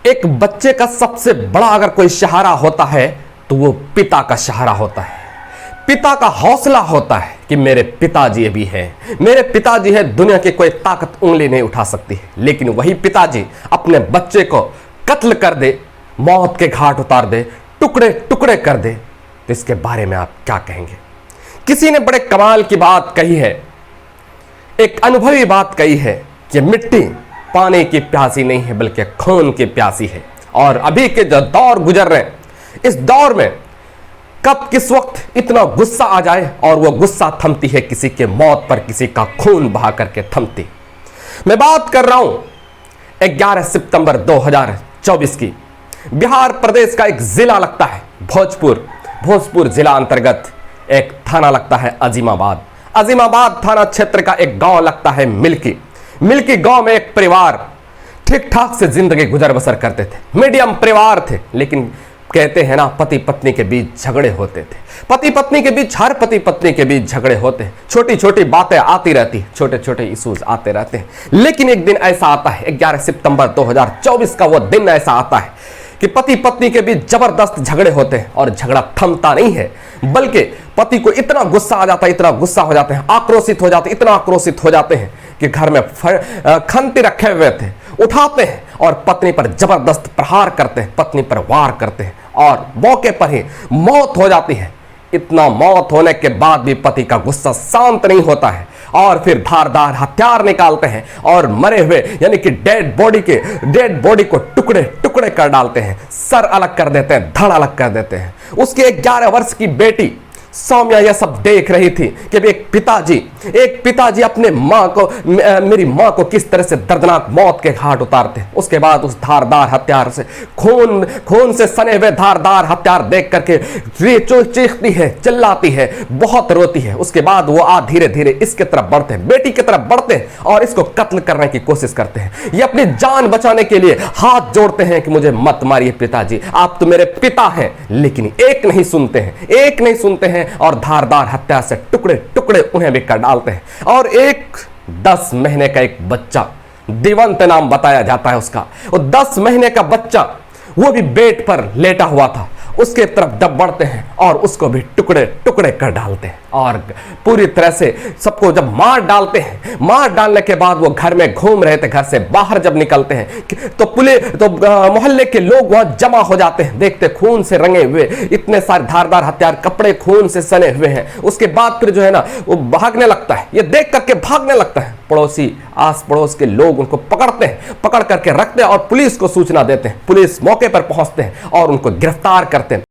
एक बच्चे का सबसे बड़ा अगर कोई सहारा होता है तो वो पिता का सहारा होता है। पिता का हौसला होता है कि मेरे पिताजी भी हैं, मेरे पिताजी है, दुनिया की कोई ताकत उंगली नहीं उठा सकती है। लेकिन वही पिताजी अपने बच्चे को कत्ल कर दे, मौत के घाट उतार दे, टुकड़े टुकड़े कर दे, तो इसके बारे में आप क्या कहेंगे? किसी ने बड़े कमाल की बात कही है, एक अनुभवी बात कही है कि मिट्टी पानी की प्यासी नहीं है बल्कि खून की प्यासी है। और अभी के जो दौर गुजर रहे हैं, इस दौर में कब किस वक्त इतना गुस्सा आ जाए और वो गुस्सा थमती है किसी के मौत पर, किसी का खून बहा करके थमती। मैं बात कर रहा हूं 11 सितंबर 2024 की। बिहार प्रदेश का एक जिला लगता है भोजपुर जिला अंतर्गत एक थाना लगता है अजीमाबाद थाना क्षेत्र का एक गांव लगता है मिल्की गांव में एक परिवार ठीक ठाक से जिंदगी गुजर बसर करते थे। मीडियम परिवार थे, लेकिन कहते हैं ना, पति पत्नी के बीच झगड़े होते थे। हर पति पत्नी के बीच झगड़े होते, छोटी छोटी बातें आती रहती, छोटे छोटे इश्यूज आते रहते हैं। लेकिन एक दिन ऐसा आता है, 11 सितंबर 2024 का वो दिन ऐसा आता है कि पति पत्नी के बीच जबरदस्त झगड़े होते हैं और झगड़ा थमता नहीं है, बल्कि पति को इतना गुस्सा आ जाता है, इतना गुस्सा हो जाते हैं, इतना आक्रोशित हो जाते हैं कि घर में खंती रखे हुए थे उठाते हैं और पत्नी पर जबरदस्त प्रहार करते हैं, पत्नी पर वार करते हैं और मौके पर ही मौत हो जाती है। इतना मौत होने के बाद भी पति का गुस्सा शांत नहीं होता है और फिर धारदार हथियार निकालते हैं और मरे हुए यानी कि डेड बॉडी को टुकड़े टुकड़े कर डालते हैं, सर अलग कर देते हैं, धड़ अलग कर देते हैं। उसकी 11 वर्ष की बेटी सौम्या यह सब देख रही थी कि एक पिताजी अपने मेरी मां को किस तरह से दर्दनाक मौत के घाट उतारते हैं। उसके बाद उस धारदार हथियार से खून से सने हुए धारदार हथियार देख करके चीखती है, चिल्लाती है, बहुत रोती है। उसके बाद वो धीरे धीरे इसके तरफ बढ़ते हैं, बेटी की तरफ बढ़ते हैं और इसको कत्ल करने की कोशिश करते हैं। ये अपनी जान बचाने के लिए हाथ जोड़ते हैं कि मुझे मत मारिए पिताजी, आप तो मेरे पिता हैं। लेकिन एक नहीं सुनते हैं और धारदार हत्या से टुकड़े टुकड़े उन्हें भी कर डालते हैं। और एक 10 महीने का एक बच्चा, दिवंत नाम बताया जाता है उसका, वो 10 महीने का बच्चा वो भी बेड पर लेटा हुआ था, उसके तरफ दब बढ़ते हैं और उसको भी टुकड़े टुकड़े कर डालते हैं। और पूरी तरह से सबको जब मार डालने के बाद वो घर में घूम रहे थे, घर से बाहर जब निकलते हैं तो मोहल्ले के लोग वहां जमा हो जाते हैं, देखते खून से रंगे हुए इतने सारे धारदार हथियार, कपड़े खून से सने हुए हैं। उसके बाद फिर जो है ना वो भागने लगता है, ये देख करके भागने लगता है। पड़ोसी आस पड़ोस के लोग उनको पकड़ करके रखते हैं और पुलिस को सूचना देते हैं। पुलिस मौके पर पहुंचते हैं और उनको गिरफ्तार करते हैं।